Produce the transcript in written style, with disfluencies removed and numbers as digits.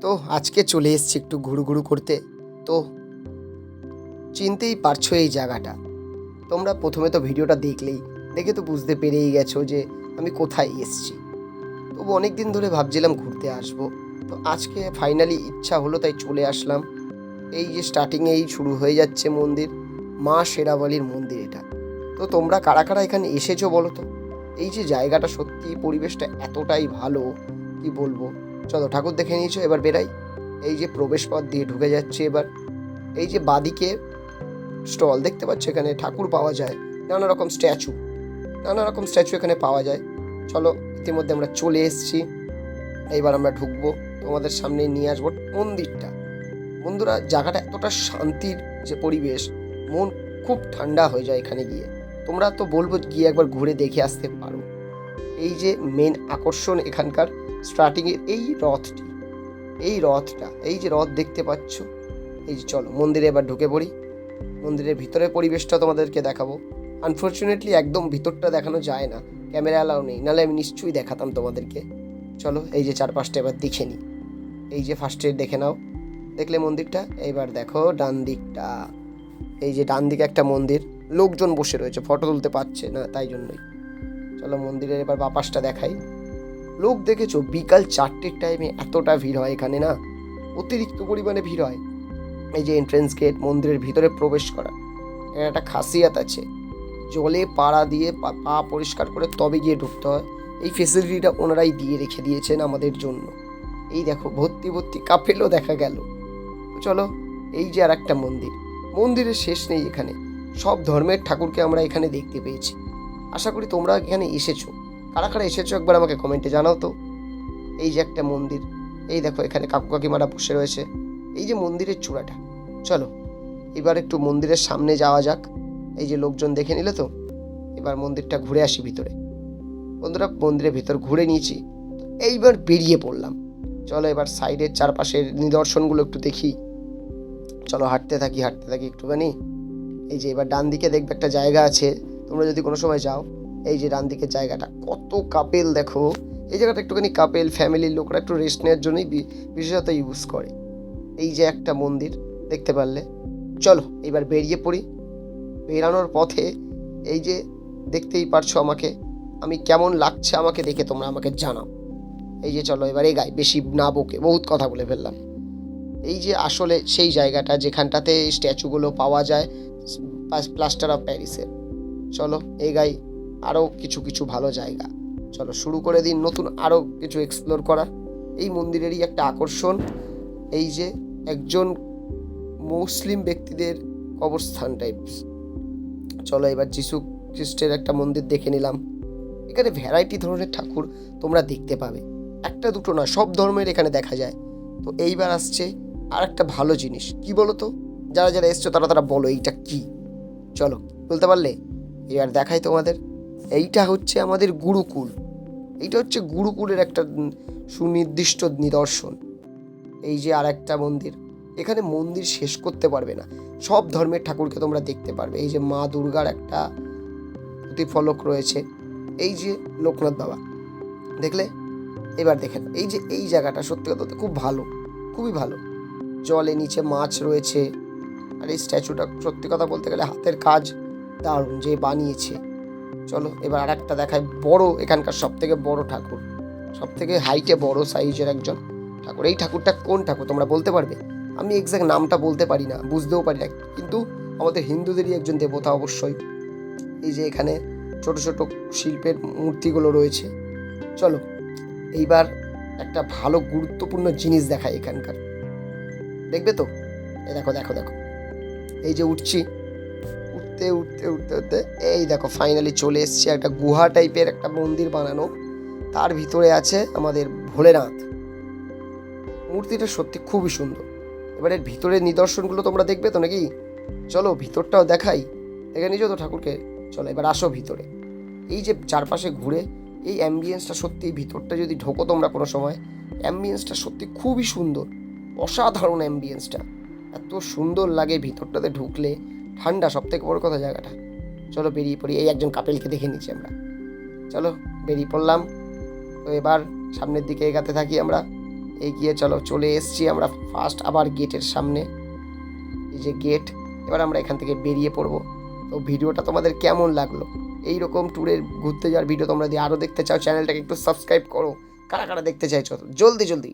তো আজকে চলে এসেছি একটু ঘুরু করতে। তো চিনতেই পারছো এই জায়গাটা। তোমরা প্রথমে তো ভিডিওটা দেখে তো বুঝতে পেরেই গেছো যে আমি কোথায় এসেছি। তবু অনেক দিন ধরে ভাবছিলাম ঘুরতে আসবো, তো আজকে ফাইনালি ইচ্ছা হলো, তাই চলে আসলাম। এই যে স্টার্টিংয়েই শুরু হয়ে যাচ্ছে মন্দির, মা শেরাওয়ালির মন্দির এটা। তো তোমরা কারা কারা এখানে এসেছো বলো তো? এই যে জায়গাটা, সত্যি পরিবেশটা এতটাই ভালো, কি বলবো। চলো, ঠাকুর দেখে নিয়েছো, এবার বেরাই। এই যে প্রবেশ পথ দিয়ে ঢুকে যাচ্ছে এবার। এই যে বাদিকে স্টল দেখতে পাচ্ছ, এখানে ঠাকুর পাওয়া যায়, নানা রকম স্ট্যাচু এখানে পাওয়া যায়। চলো, ইতিমধ্যে আমরা চলে এসেছি। এইবার আমরা ঢুকবো, তোমাদের সামনে নিয়ে আসবো মন্দিরটা। বন্ধুরা, জায়গাটা এতটা শান্তির যে পরিবেশ, মন খুব ঠান্ডা হয়ে যায় এখানে গিয়ে। তোমরা তো বলবো গিয়ে একবার ঘুরে দেখে আসতে পারো। এই যে মেন আকর্ষণ এখানকার স্টার্টিংয়ের এই রথটা, এই যে রথ দেখতে পাচ্ছ। এই যে চলো মন্দিরে এবার ঢুকে পড়ি। মন্দিরের ভিতরের পরিবেশটা তোমাদেরকে দেখাবো। আনফর্চুনেটলি একদম ভিতরটা দেখানো যায় না, ক্যামেরা অ্যালাউ নেই, নাহলে আমি নিশ্চয়ই দেখাতাম তোমাদেরকে। চলো, এই যে চারপাশটা এবার দেখে নিই। এই যে ফার্স্টে দেখে নাও, দেখলে মন্দিরটা। এইবার দেখো ডান দিকটা, এই যে ডান দিকে একটা মন্দির, লোকজন বসে রয়েছে, ফটো তুলতে পারছে না, তাই জন্যই। চলো মন্দিরের এবার বাপাসটা দেখাই। লোক দেখেছো, বিকাল 4টের টাইমে এতটা ভিড় হয় এখানে না, অতিরিক্ত পরিমাণে ভিড় হয়। এই যে এন্ট্রেন্স গেট, মন্দিরের ভিতরে প্রবেশ করা, এর একটা খাসিয়াত আছে। জলে পাড়া দিয়ে পা পরিষ্কার করে তবে গিয়ে ঢুকতে হয়। এই ফেসিলিটিটা ওনারাই দিয়ে রেখে দিয়েছেন আমাদের জন্য। এই দেখো ভর্তি কাপেলও দেখা গেল। চলো, এই যে আর একটা মন্দিরের শেষ নেই এখানে, সব ধর্মের ঠাকুরকে আমরা এখানে দেখতে পেয়েছি। আশা করি তোমরা এখানে এসেছো। কারা কারা এসেছো একবার আমাকে কমেন্টে জানাও তো। এই যে একটা মন্দির, এই দেখো এখানে কাকু কাকিমারা বসে রয়েছে। এই যে মন্দিরের চূড়াটা। চলো এবার একটু মন্দিরের সামনে যাওয়া যাক। এই যে লোকজন দেখে নিলে তো, এবার মন্দিরটা ঘুরে আসি ভিতরে। বন্ধুরা, মন্দিরের ভিতর ঘুরে নিয়েছি, এইবার বেরিয়ে পড়লাম। চলো এবার সাইডের চারপাশের নিদর্শনগুলো একটু দেখি। চলো হাঁটতে থাকি একটুখানি। এই যে এবার ডান দিকে দেখবে একটা জায়গা আছে, তোমরা যদি কোনো সময় যাও। এই যে ডান দিকের জায়গাটা, কত কাপেল দেখো। এই জায়গাটা একটুখানি কাপেল ফ্যামিলির লোকরা একটু রেস্ট নেওয়ার জন্যই বিশেষত ইউজ করে। এই যে একটা মন্দির দেখতে পারলে। চলো এবার বেরিয়ে পড়ি। বেরানোর পথে এই যে দেখতেই পারছো আমাকে, আমি কেমন লাগছে আমাকে দেখে তোমরা আমাকে জানাও। এই যে চলো এবার এগাই, বেশি না বকে বহুত কথা বলে ফেললাম। এই যে আসলে সেই জায়গাটা যেখানটাতে স্ট্যাচুগুলো পাওয়া যায়, প্লাস্টার অফ প্যারিসের। চলো এগাই, আরও কিছু ভালো জায়গা। চলো শুরু করে দিন নতুন আরও কিছু এক্সপ্লোর করা। এই মন্দিরেরই একটা আকর্ষণ, এই যে একজন মুসলিম ব্যক্তিদের কবরস্থান টাইপস। চলো এবার যিশু খ্রিস্টের একটা মন্দির দেখে নিলাম। এখানে ভ্যারাইটি ধরনের ঠাকুর তোমরা দেখতে পাবে, একটা দুটো না, সব ধর্মের এখানে দেখা যায়। তো এইবার আসছে আর একটা ভালো জিনিস, কি বলো তো? যারা এসছো তারা বলো এইটা কি। চলো, বলতে পারলে এবার দেখাই তোমাদের। এইটা হচ্ছে আমাদের গুরুকুল। এইটা হচ্ছে গুরুকুলের একটা সুনির্দিষ্ট নিদর্শন। এই যে আর একটা মন্দির, এখানে মন্দির শেষ করতে পারবে না, সব ধর্মের ঠাকুরকে তোমরা দেখতে পারবে। এই যে মা দুর্গার একটা প্রতিফলক রয়েছে। এই যে লোকনাথ বাবা দেখলে। এবার দেখেন এই যে এই জায়গাটা, সত্যি কথা খুব ভালো, খুবই ভালো। জলে নিচে মাছ রয়েছে। আর এই স্ট্যাচুটা সত্যি কথা বলতে গেলে হাতের কাজ দারুণ যে বানিয়েছে। চলো এবার আর একটা দেখায়, বড়, এখানকার সব থেকে বড় ঠাকুর, সব থেকে হাইটে বড় সাইজের একজন ঠাকুর। এই ঠাকুরটা কোন ঠাকুর তোমরা বলতে পারবে? আমি এক্স্যাক্ট নামটা বলতে পারি না, বুঝতেও পারি না, কিন্তু আমাদের হিন্দুদেরই একজন দেবতা অবশ্যই। এই যে এখানে ছোট ছোট শিল্পের মূর্তিগুলো রয়েছে। চলো এইবার একটা ভালো গুরুত্বপূর্ণ জিনিস দেখায় এখানকার, দেখবে তো? এই দেখো দেখো দেখো, এই যে উঠছি, উঠতে এই দেখো ফাইনালি চলে এসেছি একটা গুহা টাইপের একটা মন্দির বানানো। তার ভিতরে আছে আমাদের ভোলেনাথ। মূর্তিটা সত্যি খুবই সুন্দর। এবার এর ভিতরের নিদর্শনগুলো তোমরা দেখবে তো নাকি? চলো ভিতরটাও দেখাই, দেখে নিছো তো ঠাকুরকে? চলো এবার আসো ভিতরে। এই যে চারপাশে ঘুরে এই অ্যাম্বিয়েন্সটা, সত্যি ভিতরটা যদি ঢোকো তোমরা কোনো সময়, অ্যাম্বিয়েন্সটা সত্যি খুবই সুন্দর, অসাধারণ অ্যাম্বিয়েন্সটা, এত সুন্দর লাগে ভিতরটাতে ঢুকলে। ঠান্ডা, সব থেকে বড় কথা জায়গাটা। চলো বেরিয়ে পড়ি। এই একজন কাপেলকে দেখে নিচ্ছি আমরা। চলো বেরিয়ে পড়লাম। তো এবার সামনের দিকে এগাতে থাকি আমরা। এগিয়ে চলো। চলে এসেছি আমরা ফার্স্ট আবার গেটের সামনে। এই যে গেট, এবার আমরা এখান থেকে বেরিয়ে পড়বো। তো ভিডিওটা তোমাদের কেমন লাগলো? এই রকম ট্যুরের ঘুরতে যাওয়ার ভিডিও তোমরা যদি আরও দেখতে চাও চ্যানেলটাকে একটু সাবস্ক্রাইব করো। কারা কারা দেখতে চাইছো জলদি জলদি